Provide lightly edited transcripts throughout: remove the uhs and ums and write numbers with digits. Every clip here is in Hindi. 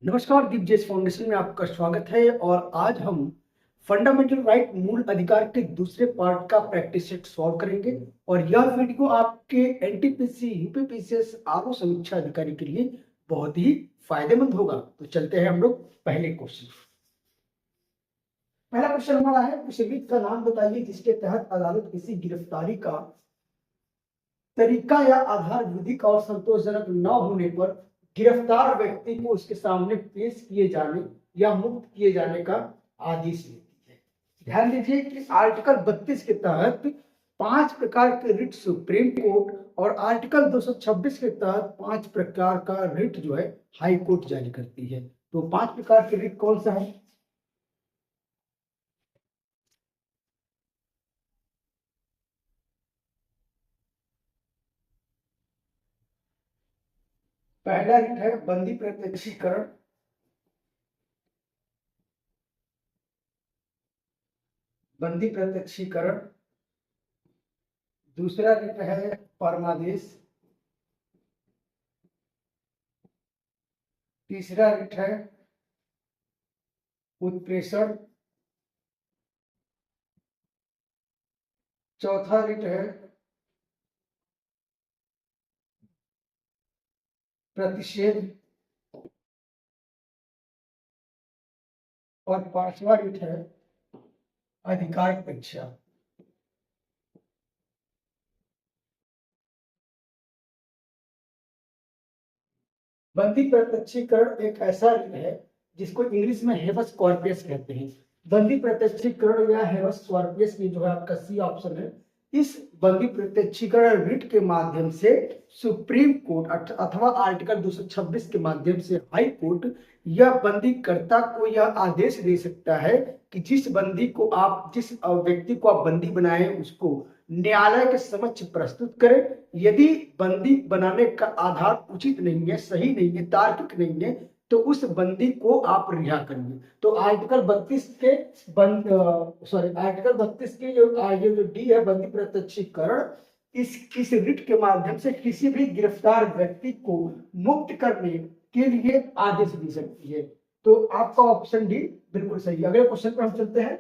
नमस्कार, दीपजेस फाउंडेशन में आपका स्वागत है। और आज हम फंडामेंटल राइट मूल अधिकार के दूसरे पार्ट का प्रैक्टिस सेट सॉल्व करेंगे। और यह वीडियो आपके एनटीपीसी, यूपीपीसीएस, आरओ समीक्षा अधिकारी के लिए बहुत ही फायदेमंद होगा। तो चलते हैं हम लोग पहले क्वेश्चन। पहला क्वेश्चन हमारा है, उस रिट का नाम बताइए जिसके तहत अदालत किसी गिरफ्तारी का तरीका या आधार विधिक और संतोषजनक न होने पर गिरफ्तार व्यक्ति को उसके सामने पेश किए जाने या मुक्त किए जाने का आदेश देती है। ध्यान दीजिए कि आर्टिकल 32 के तहत 5 प्रकार के रिट सुप्रीम कोर्ट और आर्टिकल 226 के तहत 5 प्रकार का रिट जो है हाई कोर्ट जारी करती है। तो 5 प्रकार के रिट कौन सा है? पहला रिट है बंदी प्रत्यक्षीकरण। बंदी प्रत्यक्षीकरण। दूसरा रिट है परमादेश। तीसरा रिट है उत्प्रेषण। चौथा रिट है प्रतिषेध। और पांचवा रिट है अधिकार परीक्षा। बंदी प्रत्यक्षीकरण एक ऐसा रिट है जिसको इंग्लिश में हेबस कॉर्पस कहते हैं। बंदी प्रत्यक्षीकरण या हेबस कॉर्पस की जो है आपका सी ऑप्शन है। इस बंदी प्रत्यक्षीकरण रिट के माध्यम से सुप्रीम कोर्ट अथवा आर्टिकल 226 के माध्यम से हाई कोर्ट यह बंदीकर्ता को यह आदेश दे सकता है कि जिस व्यक्ति को आप बंदी बनाए उसको न्यायालय के समक्ष प्रस्तुत करें। यदि बंदी बनाने का आधार उचित नहीं है, सही नहीं है, तार्किक नहीं है, तो उस बंदी को आप रिहा करेंगे। तो आर्टिकल 32 के आर्टिकल 32 के जो डी है बंदी प्रत्यक्षीकरण, इस रिट के माध्यम से किसी भी गिरफ्तार व्यक्ति को मुक्त करने के लिए आदेश दी सकती है। तो आपका ऑप्शन डी बिल्कुल सही है। अगले क्वेश्चन पर हम चलते हैं।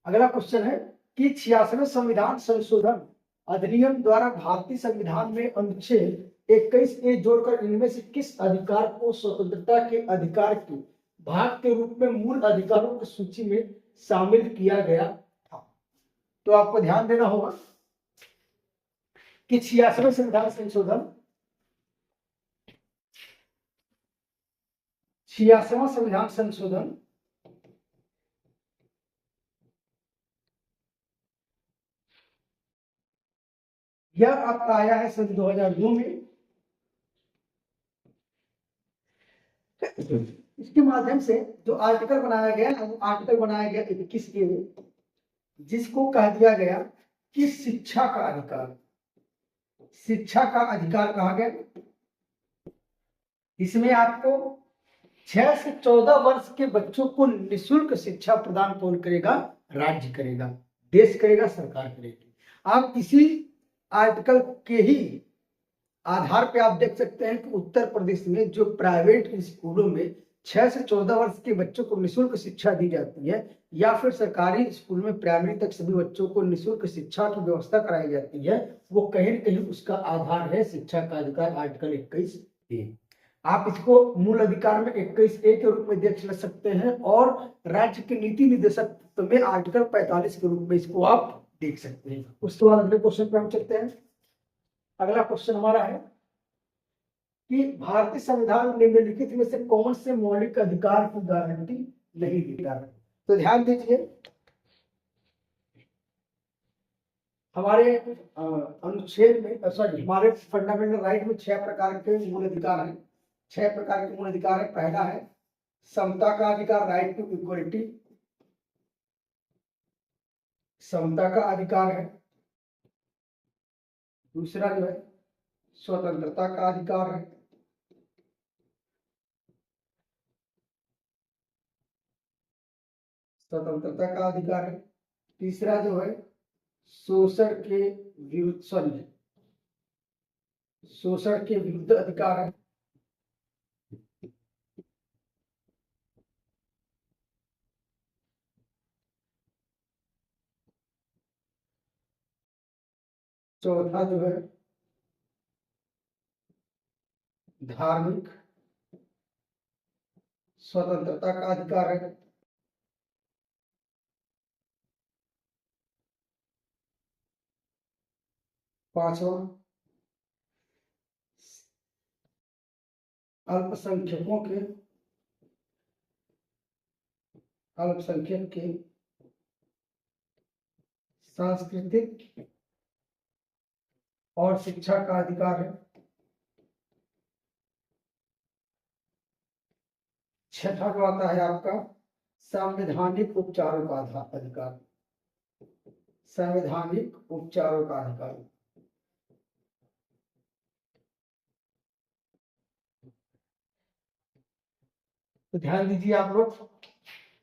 अगला क्वेश्चन है कि 86वें संविधान संशोधन अधिनियम द्वारा भारतीय संविधान में अनुच्छेद 21 ए जोड़कर इनमें से किस अधिकार को स्वतंत्रता के अधिकार के भाग के रूप में मूल अधिकारों की सूची में शामिल किया गया था? तो आपको ध्यान देना होगा कि 86वें संविधान संशोधन 86वां संविधान संशोधन यह आपका आया है सन 2002 में। इसके माध्यम से जो आर्टिकल बनाया गया, वो आर्टिकल बनाया गया 21 के, जिसको कह दिया गया कि शिक्षा का अधिकार। शिक्षा का अधिकार कहा गया। इसमें आपको 6 से 14 वर्ष के बच्चों को निःशुल्क शिक्षा प्रदान कौन करेगा? राज्य करेगा, देश करेगा, सरकार करेगी। आप इसी आर्टिकल के ही आधार पे आप देख सकते हैं कि उत्तर प्रदेश में जो प्राइवेट स्कूलों में 6 से 14 वर्ष के बच्चों को निःशुल्क शिक्षा दी जाती है, या फिर सरकारी स्कूल में प्राइमरी तक सभी बच्चों को निःशुल्क शिक्षा की व्यवस्था कराई जाती है, वो कहीं न कहीं उसका आधार है शिक्षा का अधिकार, आर्टिकल 21 ए। आप इसको मूल अधिकार में 21 ए के रूप में देख सकते हैं, और राज्य के नीति निर्देशक में आर्टिकल 45 के रूप में इसको आप देख सकते हैं। उसके बाद अगले क्वेश्चन पे हम चलते हैं। अगला क्वेश्चन हमारा है कि भारतीय संविधान निम्नलिखित में से कौन से मौलिक अधिकार की गारंटी नहीं देता है? तो ध्यान दीजिए, हमारे अनुच्छेद में हमारे फंडामेंटल राइट में 6 प्रकार के मूल अधिकार हैं। 6 प्रकार के मूल अधिकार है। पहला है समता का अधिकार, राइट टू इक्वलिटी। समता का अधिकार है। दूसरा जो है स्वतंत्रता का अधिकार है। स्वतंत्रता का अधिकार है। तीसरा जो है शोषण के विरुद्ध शोषण के विरुद्ध अधिकार है। चौथा जो है धार्मिक स्वतंत्रता का अधिकार है। पांचवा अल्पसंख्यक के सांस्कृतिक और शिक्षा का अधिकार है। छठा जो आता है आपका संवैधानिक उपचारों का अधिकार, संवैधानिक उपचारों का अधिकार। तो ध्यान दीजिए आप लोग,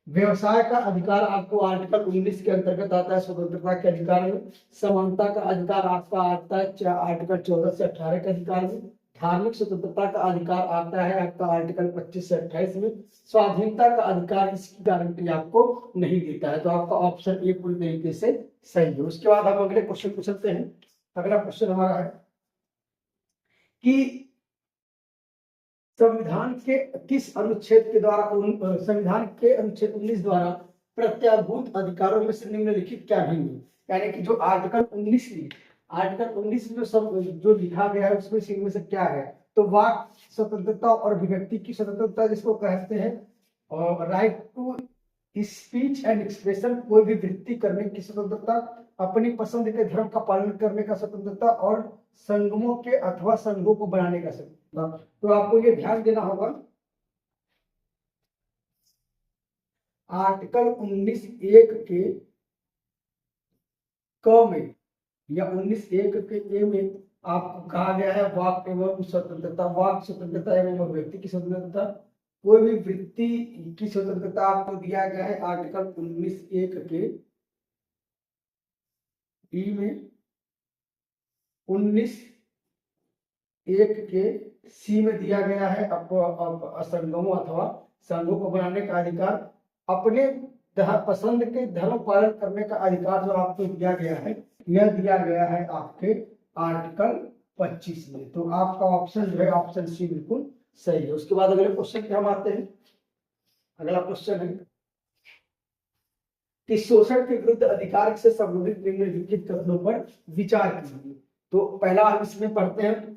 व्यवसाय का अधिकार आपको आर्टिकल 19 के अंतर्गत आता है स्वतंत्रता के अधिकार में। समानता का अधिकार आपका आता है आर्टिकल 14 से 18 के अधिकार में। धार्मिक स्वतंत्रता का अधिकार आता है आपका आर्टिकल 25 से 28 में। स्वाधीनता का अधिकार इसकी गारंटी आपको नहीं देता है, तो आपका ऑप्शन ए पूरी तरीके से सही है। उसके बाद हम अगले क्वेश्चन को चलते हैं। अगला क्वेश्चन हमारा है कि संविधान के किस अनुच्छेद के द्वारा, संविधान के अनुच्छेद 19 द्वारा प्रत्याभूत अधिकारों में से निम्नलिखित क्या नहीं है। यानी कि जो आर्टिकल 19 में सब जो लिखा गया है उसमें से इनमें से क्या है। तो वाक स्वतंत्रता और अभिव्यक्ति की स्वतंत्रता जिसको कहते हैं, और right to speech and expression, कोई भी वृत्ति करने की स्वतंत्रता, अपनी पसंद के धर्म का पालन करने का स्वतंत्रता, और संगमों के अथवा संघों को बनाने का स्वतंत्रता। तो आपको ये ध्यान देना होगा, आर्टिकल 19(1) के क में या 19(1) के ए में आपको कहा गया है वाक एवं स्वतंत्रता, वाक स्वतंत्रता एवं अभिव्यक्ति की स्वतंत्रता, कोई भी वृत्ति की स्वतंत्रता आपको दिया गया है आर्टिकल 19(1) के ई में, 19(1) के सी में दिया गया है असंगमों अथवा संघों को बनाने का अधिकार, अपने पसंद के धर्म पालन करने का अधिकार जो आपको दिया गया है, यह दिया गया है आपके आर्टिकल 25 में। तो आपका ऑप्शन जो है ऑप्शन सी बिल्कुल सही है। उसके बाद अगले क्वेश्चन पे हम आते हैं। अगला क्वेश्चन है कि शोषण के विरुद्ध अधिकार से संबंधित निम्नलिखित कथनों पर विचार कीजिए। तो पहला हम इसमें पढ़ते हैं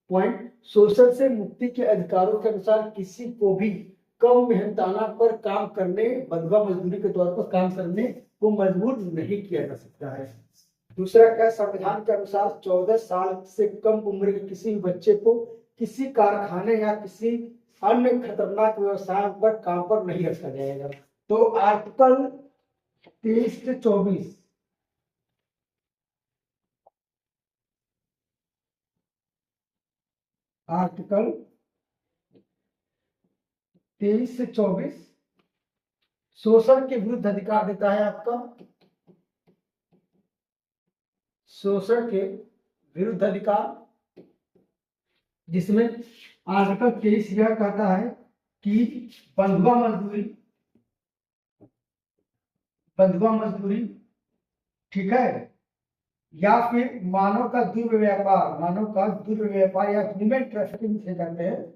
पॉइंट, शोषण से मुक्ति के अधिकारों के अनुसार किसी को भी कम मेहनताना पर काम करने, बंधुआ मजदूरी के तौर पर काम करने को मजबूर नहीं किया जा सकता है। दूसरा क्या, संविधान के अनुसार 14 साल से कम उम्र के किसी बच्चे को किसी कारखाने या किसी अन्य खतरनाक व्यवसाय पर काम पर नहीं रखा जाएगा। तो आर्टिकल 23 से 24 आर्टिकल 23 से 24 शोषण के विरुद्ध अधिकार देता है आपका, शोषण के विरुद्ध अधिकार, जिसमें आर्टिकल 23 यह कहता है कि बंधुआ मजदूरी, ठीक है, या फिर मानव का दुर्व्यापार या ह्यूमन ट्रैफिकिंग से कहते हैं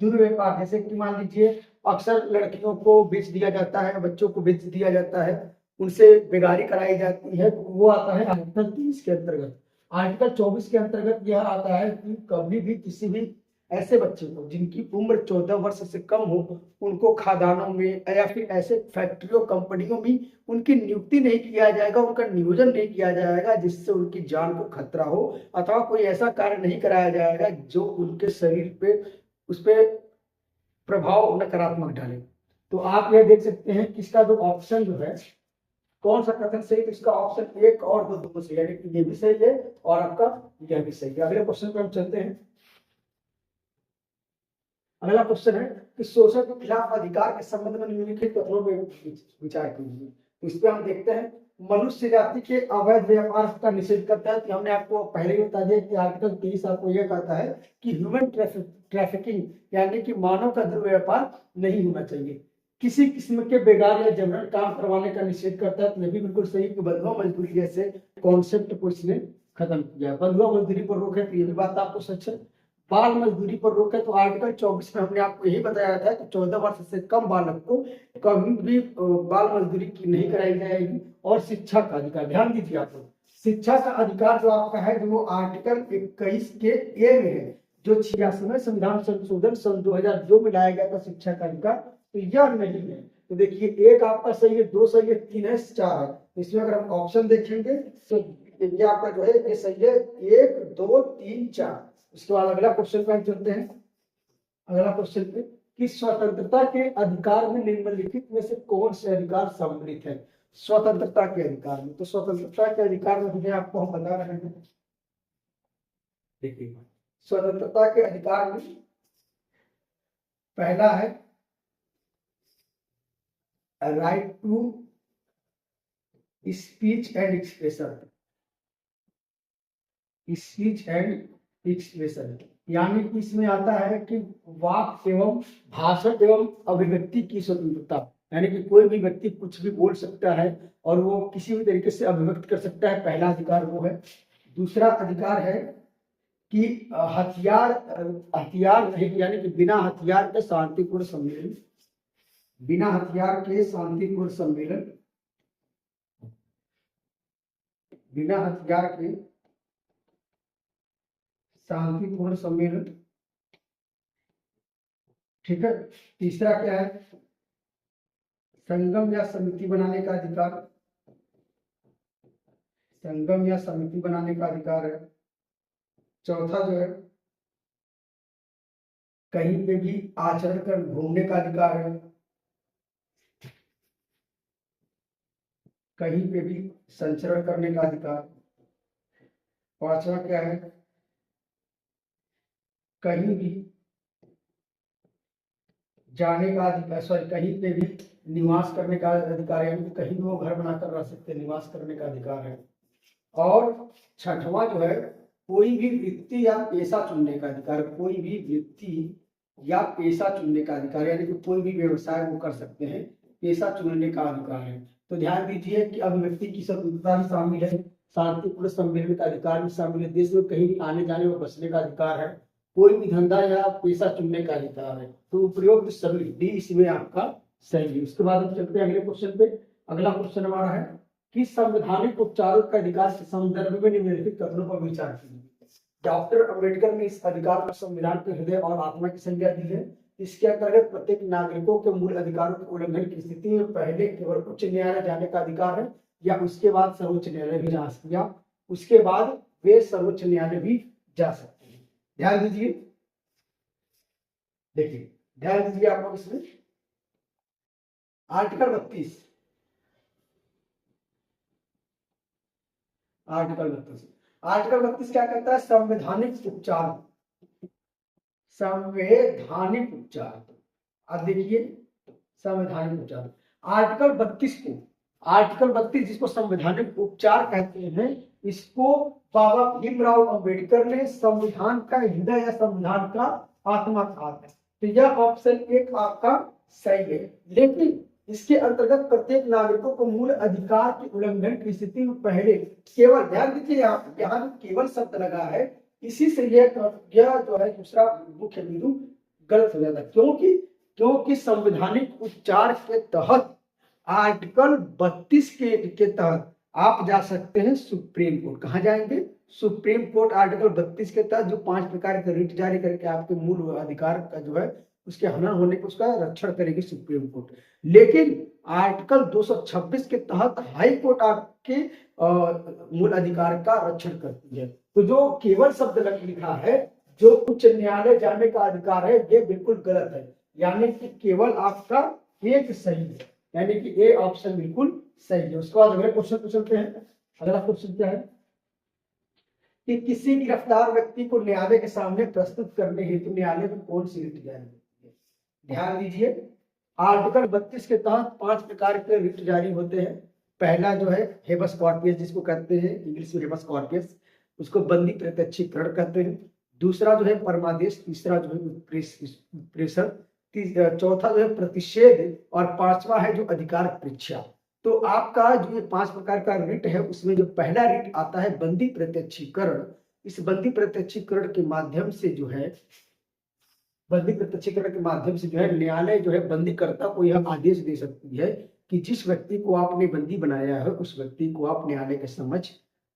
दुर्व्यापार। जैसे कि मान लीजिए अक्सर लड़कियों को बेच दिया जाता है, बच्चों को बेच दिया जाता है, उनसे बेगारी कराई जाती है, तो वो आता है आर्टिकल 30 के अंतर्गत। आर्टिकल 24 के अंतर्गत यह आता है कि कभी भी किसी भी ऐसे बच्चे को जिनकी उम्र 14 वर्ष से कम हो, उनको खादानों में या फिर ऐसे फैक्ट्रियों कंपनियों में उनकी नियुक्ति नहीं किया जाएगा, उनका नियोजन नहीं किया जाएगा जिससे उनकी जान को खतरा हो, अथवा कोई ऐसा कार्य नहीं कराया जाएगा जो उनके शरीर पे उस पर प्रभाव नकारात्मक डाले। तो आप यह देख सकते हैं कि इसका जो ऑप्शन जो है कौन सा कथन सही, तो इसका ऑप्शन 1 और 2 दोनों सही है, यानी कि ये भी सही है और आपका यह भी सही है। अगले क्वेश्चन पे हम चलते हैं। अगला क्वेश्चन है कि शोषण के खिलाफ अधिकार के संबंध में निम्नलिखित कथनों पर विचार कीजिए। तो इस पे हम देखते हैं, मनुष्य जाति के अवैध व्यापार का निषेध करता है। तो हमने आपको पहले ही बता दिया कि आर्टिकल 23 आपको यह कहता है कि ह्यूमन ट्रैफिकिंग यानी कि मानव का दुर्व्यापार नहीं होना चाहिए। किसी किस्म के बेगार या जबरन काम करवाने का निषेध करता है। तो यह भी बिल्कुल सही कि बंधुआ मजदूरी जैसे कॉन्सेप्ट को इसने खत्म किया है। बंधुआ मजदूरी पर रोक है, तो ये भी बात आपको सच है। बाल मजदूरी पर रोक है, तो आर्टिकल 24 में हमने आपको यही बताया था कि 14 वर्ष से कम बालक को कभी भी बाल मजदूरी की नहीं कराई जाएगी। और शिक्षा का अधिकार, ध्यान दीजिए आप लोग, शिक्षा का अधिकार जो आपका है वो आर्टिकल 21 के ए में है, जो 86वें संविधान संशोधन सन 2002 में लाया गया था शिक्षा का अधिकार, तो यह नहीं है। तो देखिए एक आपका सही है, दो सही है, तीन है, चार है। इसमें अगर हम ऑप्शन देखेंगे तो ये आपका जो है ये सही है, एक, दो, तीन, चार। उसके बाद अगला क्वेश्चन पे हम चलते हैं। अगला क्वेश्चन पे कि स्वतंत्रता के अधिकार में निम्नलिखित में से कौन से अधिकार सम्मिलित है? स्वतंत्रता के अधिकार में, तो स्वतंत्रता के अधिकार में मुझे आपको हम बता रहे हैं। देखिए स्वतंत्रता के अधिकार में पहला है right to speech and expression. Speech and expression यानी कि इसमें आता है कि वाक एवं भाषण एवं अभिव्यक्ति की स्वतंत्रता, यानी कि कोई भी व्यक्ति कुछ भी बोल सकता है और वो किसी भी तरीके से अभिव्यक्त कर सकता है, पहला अधिकार वो है। दूसरा अधिकार है कि हथियार रहित यानी कि बिना हथियार के शांतिपूर्ण सम्मेलन, बिना हथियार के शांतिपूर्ण सम्मेलन, बिना हथियार के शांतिपूर्ण सम्मेलन, ठीक है। तीसरा क्या है? संगम या समिति बनाने का अधिकार, संगम या समिति बनाने का अधिकार है। चौथा जो है कहीं पे भी आचरण कर घूमने का अधिकार है, कहीं पे भी संचरण करने का अधिकार। पांचवा क्या है? कहीं भी जाने का अधिकार, सॉरी कहीं पे भी निवास करने का अधिकार है, यानी कि कहीं भी वो घर बनाकर रह सकते, निवास करने का अधिकार है। और छठवां जो है कोई भी वृत्ति या पेशा चुनने का अधिकार, कोई भी वृत्ति या पेशा चुनने का अधिकार, यानी कि कोई भी व्यवसाय वो कर सकते हैं, पेशा चुनने का अधिकार है। तो ध्यान दीजिए कि अभिव्यक्ति की स्वतंत्रता भी शामिल है, शांतिपूर्ण सम्मेलन का अधिकार भी शामिल है, देश में कहीं भी आने जाने व बसने का अधिकार है, कोई भी धंधा या पेशा चुनने का अधिकार है। तो उपयुक्त सभी डी इसमें आपका सही है। उसके बाद हम चलते हैं अगले क्वेश्चन पे। अगला क्वेश्चन हमारा है कि संवैधानिक उपचारों का अधिकार के संदर्भ में निम्नलिखित कथनों पर विचार कीजिए। डॉक्टर अंबेडकर ने इस अधिकार को संविधान के हृदय और आत्मा की संज्ञा दी है। इसके अंतर्गत प्रत्येक नागरिकों के मूल अधिकारों के उल्लंघन की स्थिति में पहले केवल उच्च न्यायालय जाने का अधिकार है या उसके बाद सर्वोच्च न्यायालय भी जा सकते हैं, उसके बाद वे सर्वोच्च न्यायालय भी जा सकते हैं। ध्यान दीजिए, देखिए ध्यान दीजिए आप लोग इसमें आर्टिकल 32, आर्टिकल 32 क्या कहता है? संवैधानिक उपचार, संवैधानिक उपचार। अब देखिए संवैधानिक उपचार आर्टिकल 32 को, आर्टिकल 32 जिसको संवैधानिक उपचार कहते हैं, इसको बाबा भीमराव अंबेडकर ने संविधान का हृदय या संविधान का आत्मा कहा है। तो यह ऑप्शन एक आपका सही है। लेकिन इसके अंतर्गत प्रत्येक नागरिकों को मूल अधिकार के उल्लंघन की स्थिति में पहले केवल, ध्यान दीजिए यहाँ केवल शब्द लगा है, इसी से यह जो है दूसरा मुख्य बिंदु गलत हो जाता है। क्योंकि संवैधानिक उपचार के तहत आर्टिकल 32 के तहत आप जा सकते हैं सुप्रीम कोर्ट। कहाँ जाएंगे? Supreme court. आर्टिकल 32 के तहत जो 5 प्रकार के रिट जारी करके आपके मूल अधिकार का जो है उसके हनन होने को उसका रक्षण करेगी सुप्रीम कोर्ट। लेकिन आर्टिकल 226 के तहत हाई कोर्ट आपके मूल अधिकार का रक्षण करती है। तो जो केवल शब्द लिखा है, जो उच्च न्यायालय जाने का अधिकार है, ये बिल्कुल गलत है। यानी कि केवल आपका एक सही है, यानी कि ए ऑप्शन बिल्कुल सही है। उसके बाद अगले क्वेश्चन पे चलते हैं। अगला क्वेश्चन क्या है कि किसी गिरफ्तार व्यक्ति को न्यायालय के सामने प्रस्तुत करने हेतु न्यायालय में कौन सी रिट जारी होती है? ध्यान दीजिए आर्टिकल 32 के तहत 5 प्रकार के रिट जारी होते हैं। पहला जो है हेबस कॉर्पस, जिसको कहते हैं इंग्लिश में हेबस कॉर्पस, उसको बंदी प्रत्यक्षीकरण कहते हैं। दूसरा जो है परमादेश, तीसरा जो है प्रेशर, चौथा जो है प्रतिषेध और पांचवा है जो अधिकार परीक्षा। तो आपका जो ये 5 प्रकार का रिट है उसमें जो पहला रिट आता है बंदी प्रत्यक्षीकरण। इस बंदी प्रत्यक्षीकरण के माध्यम से जो है न्यायालय जो है बंदीकर्ता को यह आदेश दे सकती है कि जिस व्यक्ति को आपने बंदी बनाया है उस व्यक्ति को आप न्यायालय के समक्ष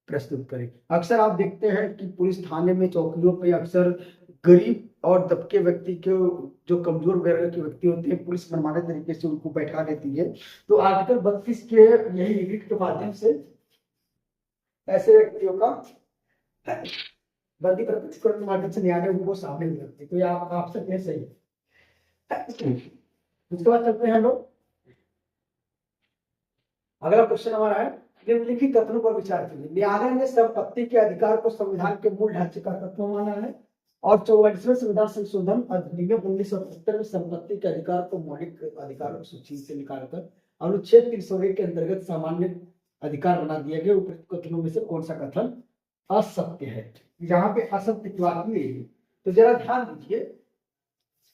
प्रस्तुत करें। अक्सर आप देखते हैं कि पुलिस थाने में चौकियों पे अक्सर गरीब और दबके व्यक्ति के जो कमजोर वर्ग के व्यक्ति होते हैं पुलिस मनमाने तरीके से उनको बैठा देती है। तो आर्टिकल 32 के यही रिट के माध्यम से ऐसे व्यक्तियों का बंदी प्रत्यक्षीकरण के माध्यम से न्यायालय उनको सामने नहीं रखते। तो ये आप सकते सही है। उसके बाद चलते हैं हम लोग, अगला क्वेश्चन हमारा है निम्नलिखित कथनों पर विचार कीजिए। न्यायालय ने संपत्ति के अधिकार को संविधान के मूल ढांचे का तत्व माना है और 44वें संविधान संशोधन अधिनियम 1970 में संपत्ति के अधिकार को मौलिक अधिकारों की सूची से निकालकर अनुच्छेद 301 के अंतर्गत सामान्य अधिकार बना दिया गया। उपरोक्त कथनों में से कौन सा कथन असत्य है? यहाँ पे असत्य की बात नहीं है, तो जरा ध्यान दीजिए,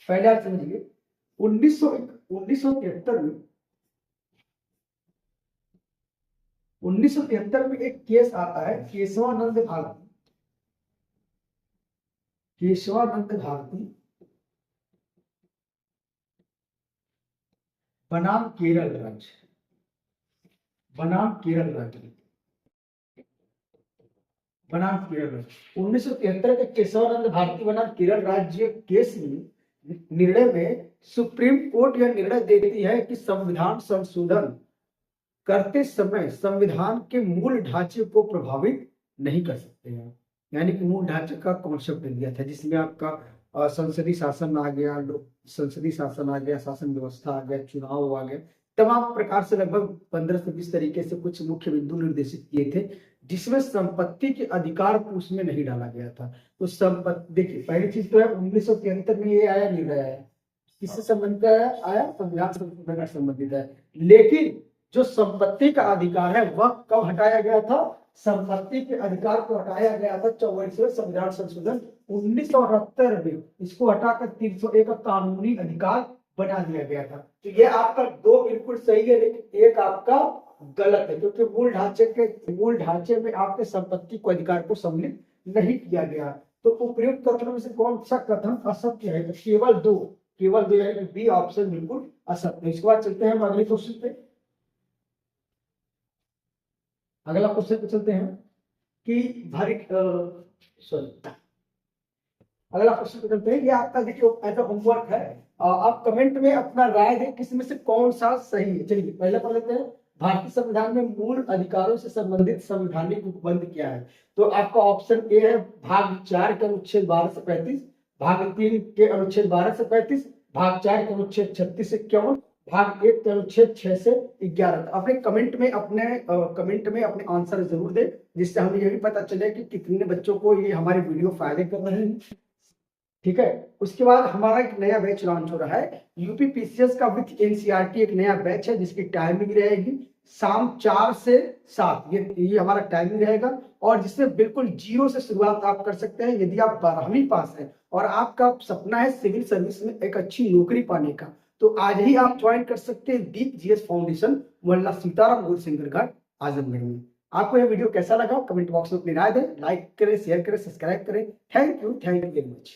पहले आप समझिए 1973 में एक केस आता है केशवानंद भारती बनाम केरल राज्य 1973 के केशवानंद भारती बनाम केरल राज्य केस में निर्णय में सुप्रीम कोर्ट यह निर्णय देती है कि संविधान संशोधन करते समय संविधान के मूल ढांचे को प्रभावित नहीं कर सकते हैं। यानी कि मूल ढांचे का कॉन्सेप्ट दिया था जिसमें आपका संसदीय शासन आ गया, शासन व्यवस्था आ गया, चुनाव आ गया, तमाम प्रकार से लगभग 15 से 20 तरीके से कुछ मुख्य बिंदु निर्देशित किए थे जिसमें संपत्ति के अधिकार को उसमें नहीं डाला गया था। तो संपत्ति देखिए, पहली चीज तो है 1973 में ये आया, निर्णय आया, किससे संबंधित आया? संविधान संशोधन से संबंधित है। लेकिन जो संपत्ति का अधिकार है वह कब हटाया गया था? संपत्ति के अधिकार को हटाया गया था 44वें संविधान संशोधन 1969 में। इसको हटाकर 301 का कानूनी अधिकार बना दिया गया था। तो ये आपका दो बिल्कुल सही है, लेकिन एक आपका गलत है, क्योंकि मूल ढांचे में आपके संपत्ति को अधिकार को सम्मिलित नहीं किया गया। तो उपयुक्त कथनों में से कौन सा कथन असत्य है? तो केवल दो यानी बी ऑप्शन बिल्कुल असत्य। इसके बाद चलते हैं हम अगले क्वेश्चन पे। अगला क्वेश्चन पे चलते हैं कि अगला क्वेश्चन पे चलते हैं। ये आपका देखिए ऐसा होमवर्क है, आप कमेंट में अपना राय दें किसमें से कौन सा सही है। चलिए पहले पढ़ लेते हैं। भारतीय संविधान में मूल अधिकारों से संबंधित संवैधानिक उपबंध क्या है? तो आपका ऑप्शन ए है भाग 4 के अनुच्छेद 12 से 35, भाग 3 के अनुच्छेद 12 से 35, भाग 4 के अनुच्छेद 36 से 51, भाग 1 के अनुच्छेद 6 से 11। अपने कमेंट में अपने आंसर जरूर दें, जिससे हमें यह भी पता चले कि कितने बच्चों को ये हमारे वीडियो फायदे कर रहे हैं। ठीक है, उसके बाद हमारा एक नया बैच लॉन्च हो रहा है यूपी पीसीएस का विथ एनसीईआरटी। एक नया बैच है जिसकी टाइमिंग रहेगी शाम 4 से 7, ये हमारा टाइमिंग रहेगा, और जिससे बिल्कुल जीरो से शुरुआत आप कर सकते हैं। यदि आप 12वीं पास हैं और आपका सपना है सिविल सर्विस में एक अच्छी नौकरी पाने का, तो आज ही आप ज्वाइन कर सकते हैं दीप जीएस फाउंडेशन, मोहल्ला सीताराम गौरसिंगर घाट, आजमगढ़ में। आपको यह वीडियो कैसा लगा कमेंट बॉक्स में अपनी राय दें, लाइक करें, शेयर करें, सब्सक्राइब करें। Thank you very much.